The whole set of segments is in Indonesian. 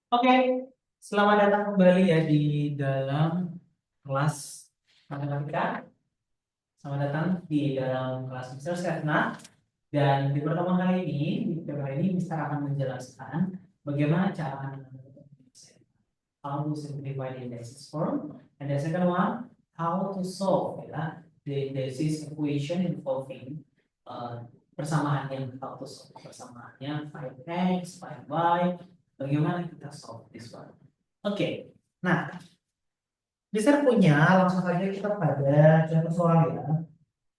Oke, selamat datang kembali ya di dalam kelas matematika. Selamat datang di dalam kelas Mister Setna. Dan di pertemuan kali ini, Mister akan menjelaskan bagaimana cara how to simplify the indices form, and the second one, how to solve ya, the indices equation involving persamaan yang how to solve persamaannya 5x, 5y, bagaimana kita solve this one. Oke, nah, Mister punya langsung saja kita pada contoh soal ya.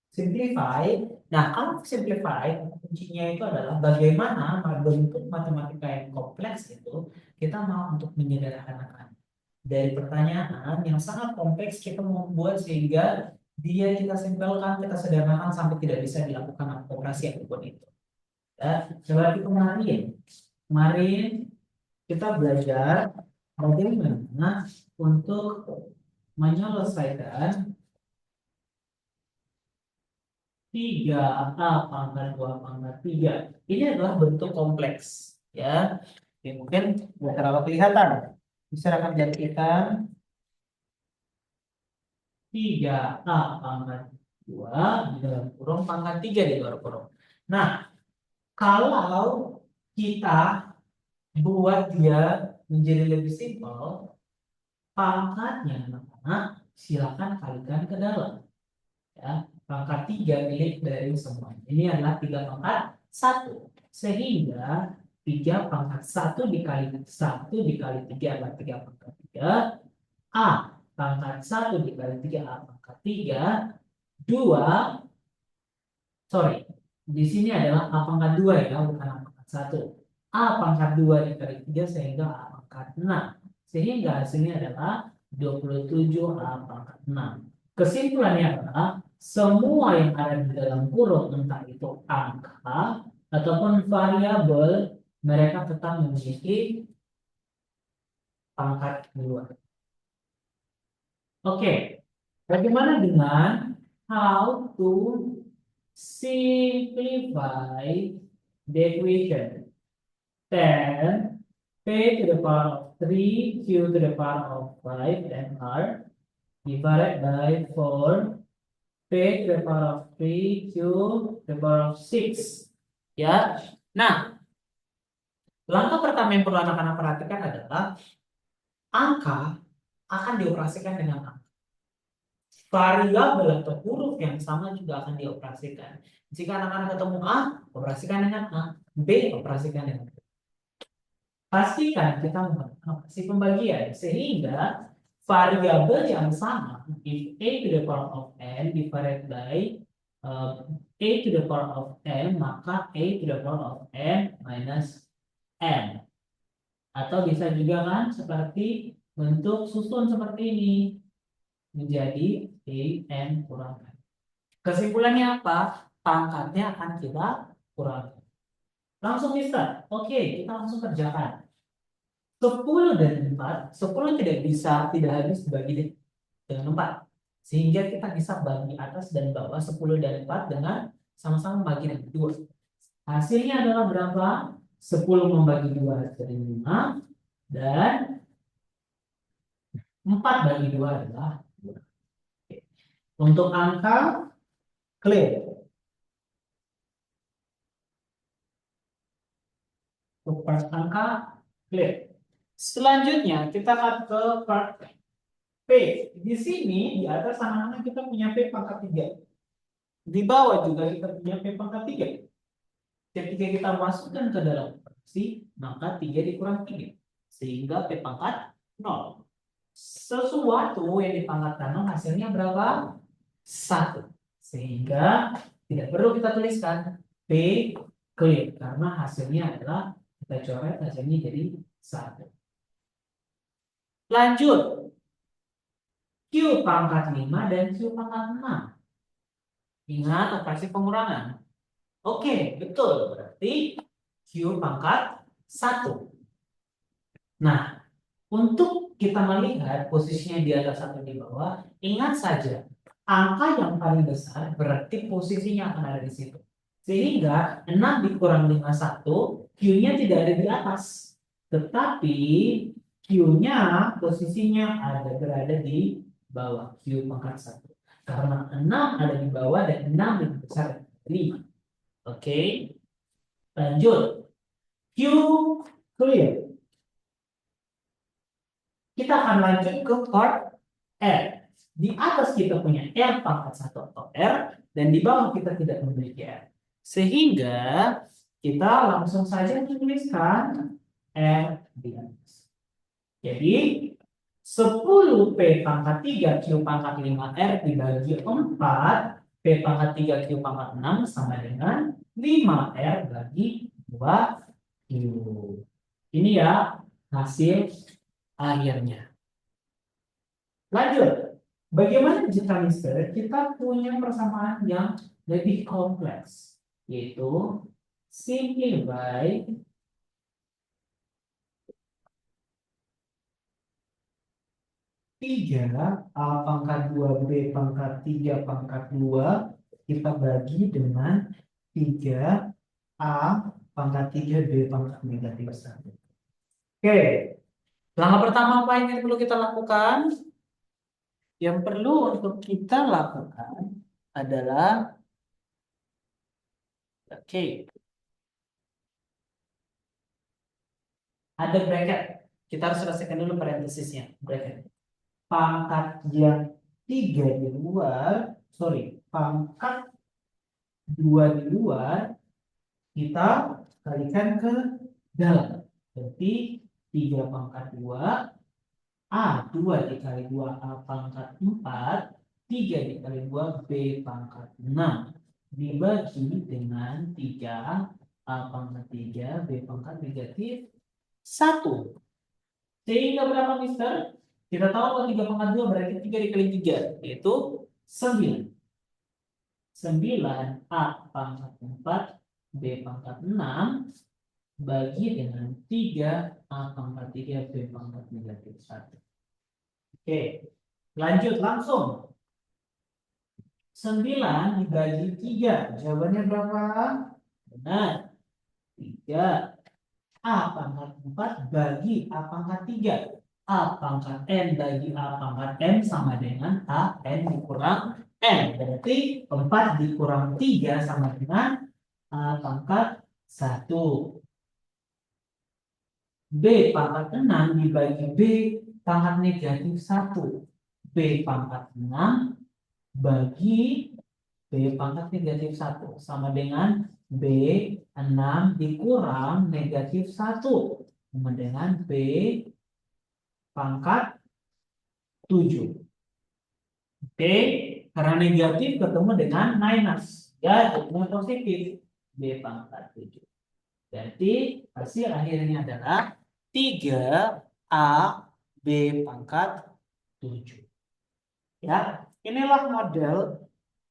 Simplify. Nah, kalau simplify, kuncinya itu adalah bagaimana bentuk matematika yang kompleks itu kita mau untuk menyederhanakan. Dari pertanyaan yang sangat kompleks kita membuat sehingga dia kita simpelkan, kita sederhanakan sampai tidak bisa dilakukan operasi apapun itu. Ya, coba kita kemarin. Kemarin kita belajar bagaimana untuk menyelesaikan 3A pangkat 2 pangkat 3. Ini adalah bentuk kompleks. Ya, oke, mungkin nggak terlalu kelihatan. Bisa akan jadikan 3A pangkat 2 di dalam kurung pangkat 3 di luar kurung. Nah, kalau kita buat dia menjadi lebih simpel, pangkatnya anak-anak silakan kalikan ke dalam. Ya, pangkat 3 milik dari semua. Ini adalah 3 pangkat 1. Sehingga 3 pangkat 1 dikali 1 dikali 3 adalah 3 pangkat 3. A pangkat 1 dikali 3 A pangkat 3. 2, sorry. Di sini adalah A pangkat 2 ya, bukan A pangkat 1. A pangkat 2 dikali 3 sehingga A pangkat 6. Sehingga hasilnya adalah 27 A pangkat 6. Kesimpulannya adalah semua yang ada di dalam kurung, entah itu angka ataupun variabel, mereka tetap memiliki pangkat 2. Oke, bagaimana dengan how to simplify the equation? 10 p to the power of 3 q to the power of 5 and r divided by 4 p to the power of 3 q to the power of 6. Ya. Nah, langkah pertama yang perlu anak-anak perhatikan adalah angka akan dioperasikan dengan angka. Variabel atau huruf yang sama juga akan dioperasikan. Jika anak-anak ketemu A, operasikan dengan A. B, operasikan dengan B. Pastikan kita menggunakan operasi pembagian sehingga variabel yang sama, if A to the power of n divided by A to the power of n, maka A to the power of n minus n. Atau bisa juga kan seperti bentuk susun seperti ini menjadi n kurang n. Kesimpulannya apa? Pangkatnya akan kita kurangi. Langsung bisa. Oke, kita langsung kerjakan. 10 dan 4, 10 tidak habis dibagi dengan 4. Sehingga kita bisa bagi atas dan bawah 10 dan 4 dengan sama-sama bagi dengan 2. Hasilnya adalah berapa? 10 membagi 2 hasilnya 5 dan 4 bagi 2 adalah 2. Untuk angka clear. Untuk part angka clear. Selanjutnya kita akan ke part P. Di sini di atas anak-anak kita punya P pangkat 3. Di bawah juga kita punya P pangkat 3. Ketika kita masukkan ke dalam operasi, maka 3 dikurang 3. Sehingga P pangkat 0. Sesuatu yang dipangkatkan 0 hasilnya berapa? 1. Sehingga tidak perlu kita tuliskan P clear. Karena hasilnya adalah kita coret hasilnya jadi 1. Lanjut. Q pangkat 5 dan Q pangkat 6. Ingat operasi pengurangan. Oke, betul. Berarti Q pangkat 1. Nah, untuk kita melihat posisinya di atas atau di bawah, ingat saja, angka yang paling besar berarti posisinya akan ada di situ. Sehingga 6 dikurang 51, Q-nya tidak ada di atas. Tetapi Q-nya posisinya berada di bawah Q pangkat 1. Karena 6 ada di bawah dan 6 lebih besar dari 5. Oke, lanjut. Q clear. Kita akan lanjut ke part R. Di atas kita punya R pangkat 1 atau R, dan di bawah kita tidak memiliki R. Sehingga kita langsung saja menuliskan R di atas. Jadi 10P pangkat 3 Q pangkat 5 R dibagi 4 P pangkat 3 Q pangkat 6 sama dengan 5 R bagi 2 Q. Ini ya hasil akhirnya. Lanjut. Bagaimana jika misalnya kita punya persamaan yang lebih kompleks, yaitu simplify 3 A pangkat 2 B pangkat 3 pangkat 2 kita bagi dengan 3 A pangkat 3 B pangkat negatif 1. Oke, langkah pertama apa yang perlu kita lakukan? Yang perlu untuk kita lakukan adalah ada bracket. Kita harus selesaikan dulu parentesisnya, bracket. Pangkat yang 3 di luar, pangkat 2 di luar, kita kalikan ke dalam. Berarti 3 pangkat 2, A 2 dikali 2 A pangkat 4, 3 dikali 2 B pangkat 6. Dibagi dengan 3 A pangkat 3 B pangkat negatif 1. Sehingga berapa, Mister? Kita tahu kalau 3 pangkat 2 berarti 3 dikali 3, yaitu 9. 9 A pangkat 4 B pangkat 6 bagi dengan 3 A pangkat 3 B pangkat negatif 1. Oke, lanjut langsung. 9 dibagi 3. Jawabannya berapa? Benar. 3. A pangkat 4 bagi A pangkat 3. A pangkat N bagi A pangkat N sama dengan A N dikurang N. Berarti 4 dikurang 3 sama dengan A pangkat 1. B pangkat 6 dibagi B pangkat negatif 1. B pangkat 6 bagi B pangkat negatif 1 sama dengan B 6 dikurang negatif 1 sama dengan B pangkat 7. Oke, karena negatif ketemu dengan minus, ya jadinya positif B pangkat 7. Berarti hasil akhirnya adalah 3 A B pangkat 7. Ya, inilah model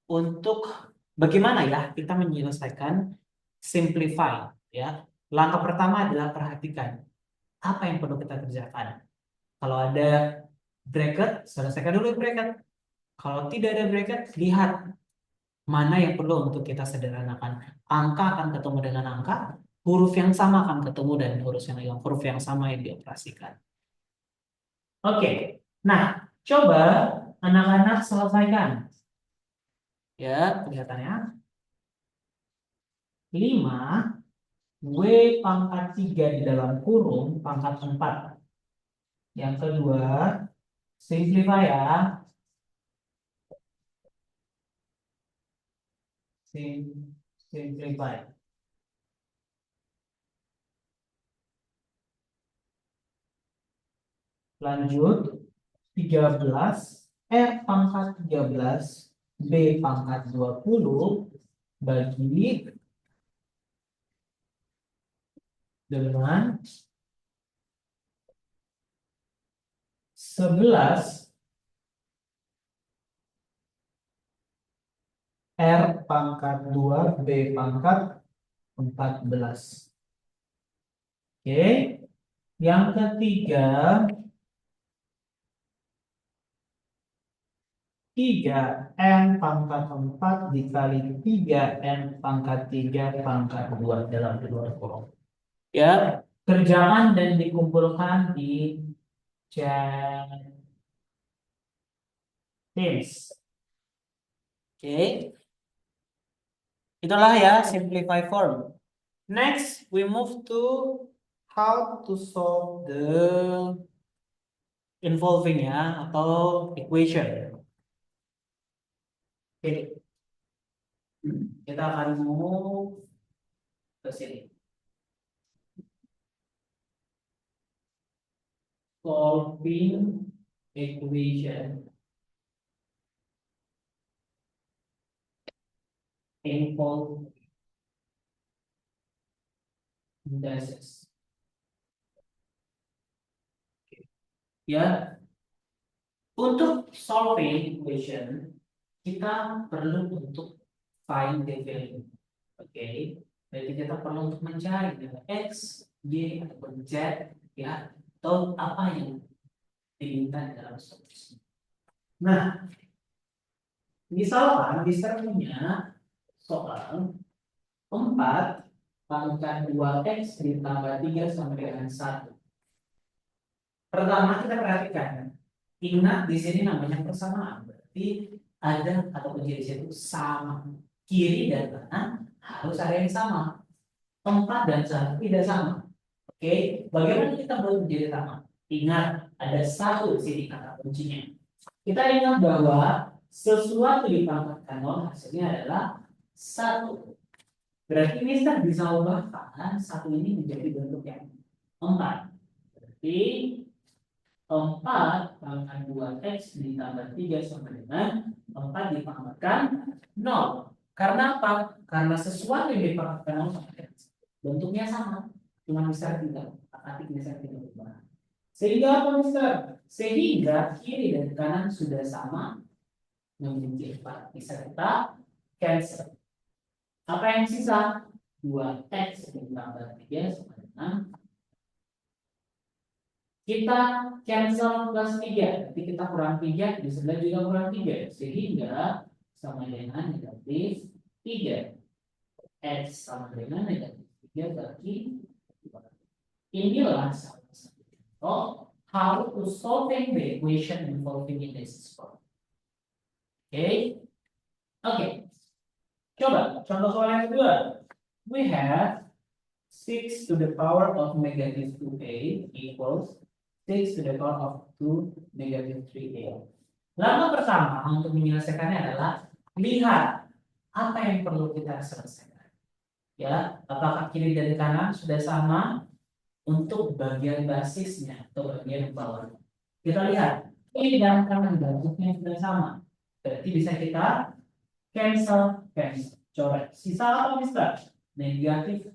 untuk bagaimana ya kita menyelesaikan simplify, ya. Langkah pertama adalah perhatikan apa yang perlu kita kerjakan. Kalau ada bracket, selesaikan dulu bracket. Kalau tidak ada bracket, lihat mana yang perlu untuk kita sederhanakan. Angka akan ketemu dengan angka, huruf yang sama akan ketemu dan huruf yang sama yang dioperasikan. Oke, nah coba anak-anak selesaikan. Ya, kelihatannya 5 W pangkat 3 di dalam kurung pangkat 4. Yang kedua, simplify ya. Simplify. Lanjut, 13 R pangkat 13 B pangkat 20 bagi dengan 11 R pangkat 2 B pangkat 14. Oke, yang ketiga 3 N pangkat 4 dikali 3 N pangkat 3 pangkat 2 dalam kedua kurung. Ya, Kerjakan dan dikumpulkan di chat Teams. Oke. Itulah ya simplify form. Next, we move to how to solve the involving ya atau equation. Oke, kita akan move ke sini. Solving equation involving indices. Ya, untuk solving equation kita perlu untuk find the value. Oke, jadi kita perlu untuk mencari x, y ataupun z ya atau apa yang diminta dalam solusi. Nah, misalkan bisa punya soal 4 pangkat 2x ditambah 3 sampai dengan 1. Pertama kita perhatikan, ingat di sini namanya persamaan, berarti ada atau kunci di situ sama. Kiri dan kanan harus ada yang sama. 4 dan 1 tidak sama. Oke, bagaimana kita buat menjadi sama? Ingat, ada 1 di sini kata kuncinya. Kita ingat bahwa sesuatu dipangkatkan 0 hasilnya adalah 1. Berarti Mister bisa ubahkan 1 ini menjadi bentuk yang 4. Berarti 4 pangkat 2x ditambah 3 sama dengan 4 dipangkatkan 0. Karena apa? Karena sesuatu yang dipangkatkan 0 sama dengan bentuknya sama. Cuma Mister tidak, arti Mister tidak berubah. Sehingga apa Mister? Sehingga kiri dan kanan sudah sama memiliki 4. Bisa kita cancel. Apa yang sisa? 2x ditambah 3 sama dengan kita cancel plus 3. Nanti kita kurang 3, di sebelah juga kurang 3. Sehingga sama dengan negatif 3. X sama dengan negatif 3 bagi 2. Inilah salah satu contoh how to solving the equation involving indices form. Oke. Coba contoh soal yang kedua. We have 6 to the power of negative 2a equals 6 to the power of 2 negative 3a. Langkah pertama untuk menyelesaikannya adalah lihat apa yang perlu kita selesaikan. Ya, apakah kiri dan kanan sudah sama untuk bagian basisnya atau bagian bawah. Kita lihat kiri dan kanan bentuknya sudah sama. Berarti bisa kita cancel. Coret. Sisa apa Mister? Negatif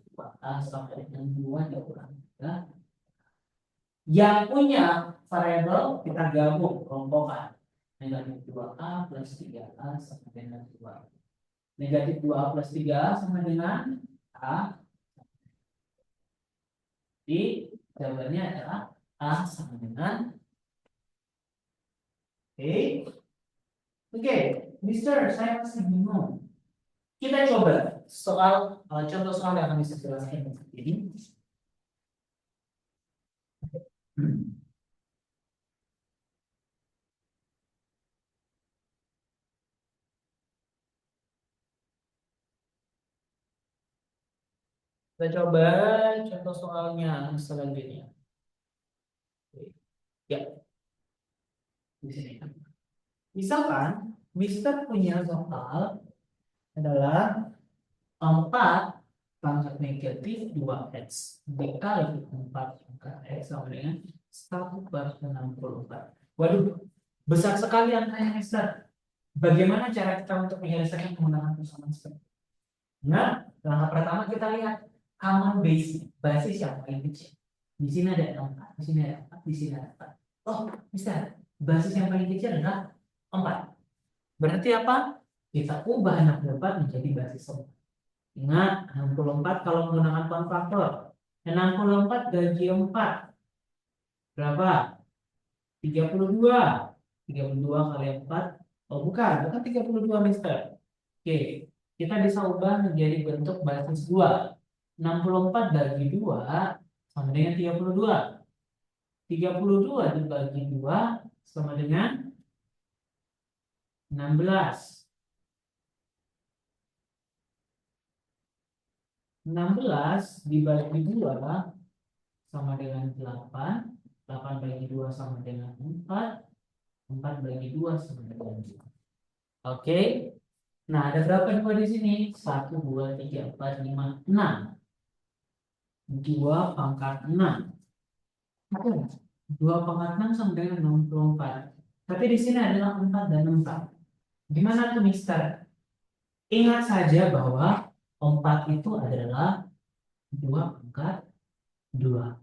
sampai dengan 2 dikurang 3. Yang punya variabel kita gabung kelompokkan. Negatif 2a plus 3a sama dengan 2. Negatif 2a plus 3a sama dengan a. Jadi jawabannya adalah a sama dengan Oke, Mister, saya masih bingung. Kita coba contoh soal yang akan bisa jelaskan ini. Kita coba contoh soalnya selanjutnya. Ya, di sini. Misalkan Mister punya soal adalah 4 pangkat negatif 2x dikali 4 pangkat x sama dengan 1/64. Waduh, besar sekali angkanya Mister. Bagaimana cara kita untuk menyelesaikan kemenangan persamaan seperti ini? Nah, langkah pertama kita lihat common basis yang paling kecil. Di sini ada 4, di sini ada 4, di sini ada 4. Oh, Mister, basis yang paling kecil adalah 4. Berarti apa? Kita ubah 64 menjadi basis 4. Ingat, 64 kalau menggunakan pound faktor. 64 bagi 4. Berapa? 32. 32 kali 4. Oh, bukan 32 Mister. Oke, kita bisa ubah menjadi bentuk basis 2. 64 bagi 2 sama dengan 32. 32 dibagi 2 sama dengan 16. 16 dibagi 2 sama dengan 8. 8 bagi 2 sama dengan 4. 4 bagi 2 sama dengan 2. Oke. Nah, ada berapa 2 di sini? 1, 2, 3, 4, 5, 6. 2 pangkat 6. 2 pangkat 6 sama dengan 64. Tapi di sini adalah 4 dan 4. Gimana tuh, Mister? Ingat saja bahwa 4 itu adalah 2 pangkat 2.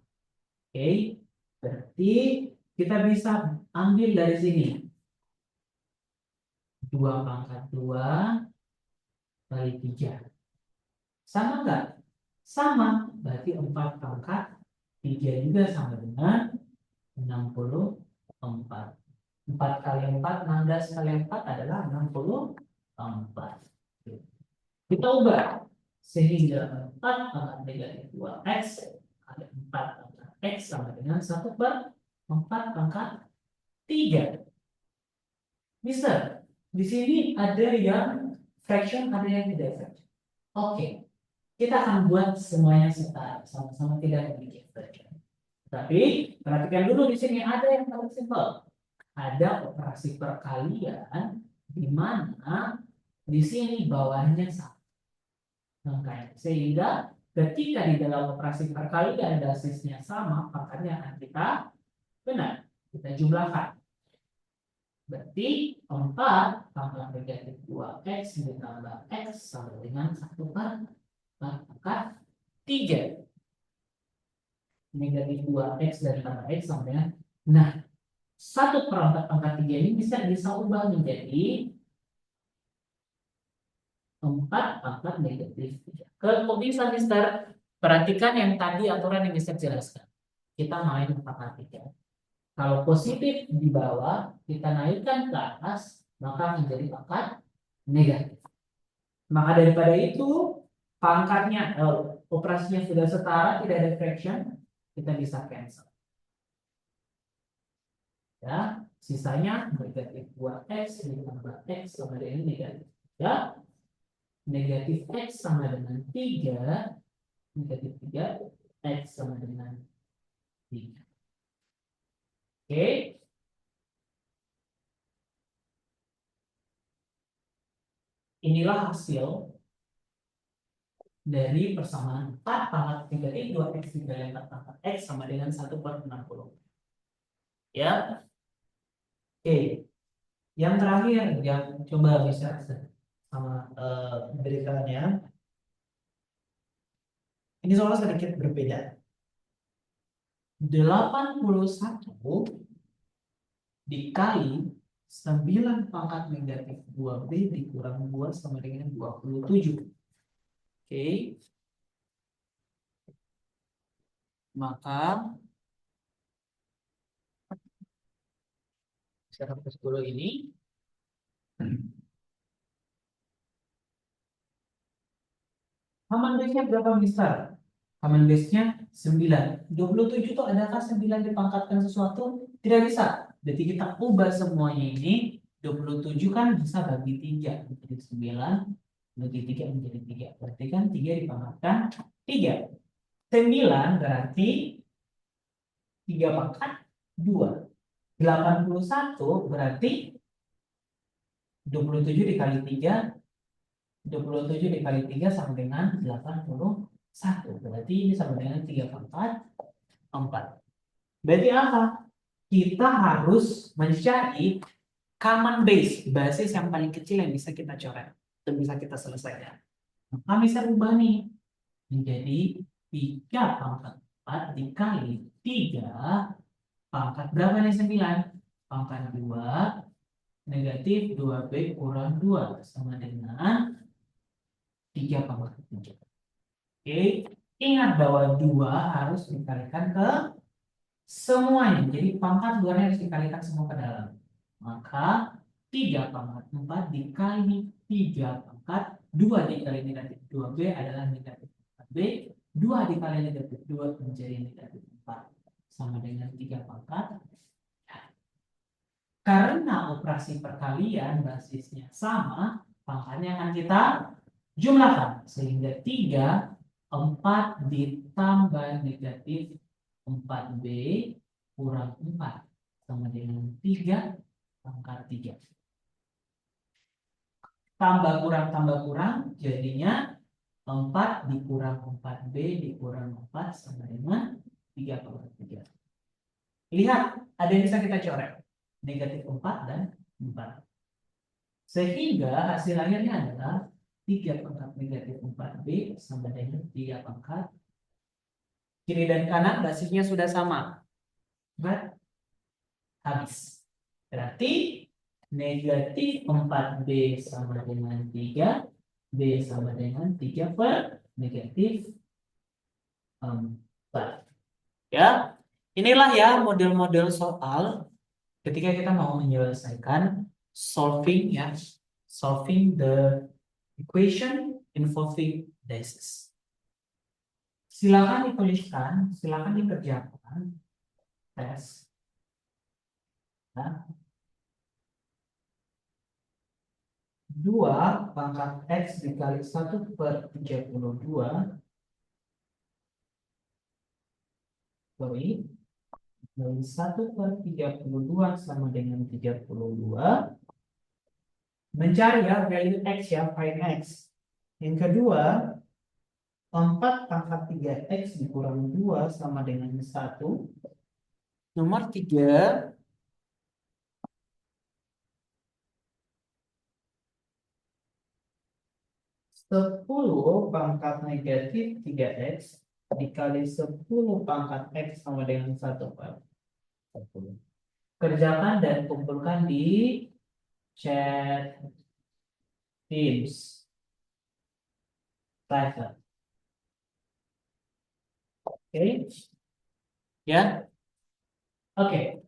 Oke. Berarti kita bisa ambil dari sini. 2 pangkat 2 kali 3. Sama nggak? Sama. Berarti 4 pangkat 3 juga sama dengan 64. 4 kali 4, 16 kali 4 adalah 64. Kita ubah. Sehingga 4 pangkat negatif 2x kali 4 pangkat x sama dengan 1 per 4 pangkat 3. Bisa. Di sini ada yang fraction, ada yang tidak fraction. Oke. Kita akan buat semuanya setara, sama-sama tidak memiliki fraction. Tapi perhatikan dulu di sini ada yang paling simpel. Ada operasi perkalian di mana di sini bawahnya sama. Sehingga ketika di dalam operasi perkalian basisnya sama, makanya akan kita benar. Kita jumlahkan. Berarti 4 pangkat negatif 2x ditambah x sama dengan 1 per 4 pangkat 3. Negatif 2x dan tambah x sama dengan. Nah, 1 per 4 pangkat 3 ini bisa ubah menjadi 4 pangkat negatif 3. Kalau bisa, Mister, perhatikan yang tadi aturan yang bisa jelaskan. Kita main pangkat 3. Kalau positif di bawah, kita naikkan ke atas, maka menjadi pangkat negatif. Maka daripada itu, pangkatnya, operasinya sudah setara, tidak ada fraction, kita bisa cancel. Ya, sisanya negatif 2x ditambah x sama dengan negatif 3. Negatif x sama dengan 3. Negatif 3, x sama dengan 3. Oke. Inilah hasil dari persamaan 4 pangkat negatif 2x dikali 4 pangkat x sama dengan 1 per 60. Ya. Oke. Yang terakhir, yang coba bisa sama berikannya. Ini soalnya sedikit berbeda. 81 dikali 9 pangkat negatif 2b dikurang 2 sama dengan 27. Oke. Maka saya hapus dulu ini. Common base-nya berapa, Mister? Common base-nya 9. 27 itu adakah 9 dipangkatkan sesuatu? Tidak bisa. Berarti kita ubah semuanya ini. 27 kan bisa bagi 3. Menjadi 9. Bagi 3 menjadi 3. Berarti kan 3 dipangkatkan 3. 9 berarti 3 pangkat 2. 81 berarti 27 dikali 3. 27 dikali 3 sama dengan 81. Berarti ini sama dengan 3 pangkat 4. Berarti apa? Kita harus mencari common base, basis yang paling kecil yang bisa kita coret dan bisa kita selesaikan. Maka bisa ubah nih menjadi 3 pangkat 4 dikali 3 pangkat berapa nih 9? Pangkat 2 negatif 2b kurang 2 sama dengan 3 pangkat 3. Oke, ingat bahwa 2 harus dikalikan ke semuanya. Jadi pangkat 2 harus dikalikan semua ke dalam. Maka 3 pangkat 4 dikali 3 pangkat 2 dikali negatif 2b adalah negatif 4b 2 dikali negatif 2 menjadi negatif 4 sama dengan 3 pangkat. Karena operasi perkalian basisnya sama, pangkatnya akan kita jumlahkan. Sehingga 3, 4 ditambah negatif 4B kurang 4 sama dengan 3 pangkat 3. Tambah kurang jadinya 4 dikurang 4B dikurang 4 sama dengan 3 pangkat 3. Lihat, ada yang bisa kita coret. Negatif 4 dan 4. Sehingga hasil akhirnya adalah 3 pangkat negatif 4B sama dengan 3 pangkat. Kiri dan kanan basisnya sudah sama. Habis. Berarti negatif 4B sama dengan 3. B sama dengan 3 per negatif 4. Ya, inilah ya model-model soal ketika kita mau menyelesaikan solving the equation involving basis. Silakan dituliskan, silakan dikerjakan tes. Nah, 2 pangkat X dikali 1 per 32 dari 1 per 32 sama dengan 32. Mencari ya value X ya, find X. Yang kedua, 4 pangkat 3X dikurang 2 sama dengan 1. Nomor 3, 10 pangkat negatif 3X dikali 10 pangkat X sama dengan 1 per 10. Kerjakan dan kumpulkan di chat Teams private. Oke. Ya. Oke.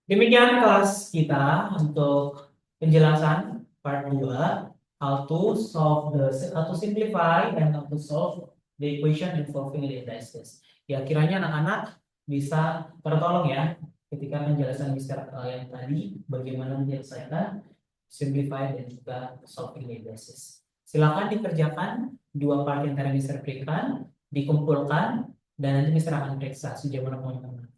Demikian kelas kita untuk penjelasan part 2, how to simplify and how to solve the equation involving indices. Ya, kiranya anak-anak bisa tertolong ya ketika penjelasan Mister yang tadi bagaimana menyelesaikan simplify dan juga solving indices. Silakan dikerjakan 2 part yang tadi Mister berikan, dikumpulkan dan nanti Mister akan periksa sejauh mana teman-teman.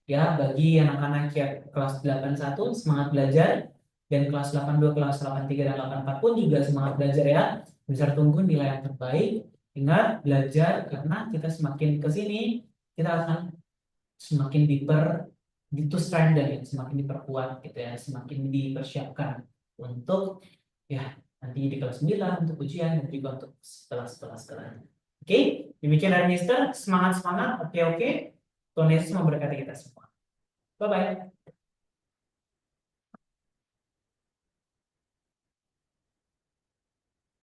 Ya, bagi anak-anak yang kelas 81 semangat belajar dan kelas 82, kelas 83 dan 84 pun juga semangat belajar ya. Bisa tunggu nilai yang terbaik. Ingat belajar karena kita semakin ke sini kita akan semakin strengthen ya, semakin diperkuat gitu ya, semakin dipersiapkan untuk ya nanti di kelas 9 untuk ujian dan juga untuk setelah-setelahnya. Oke, demikian dari Mister, semangat. Oke. Tuhan Yesus memberkati kita semua. Bye-bye.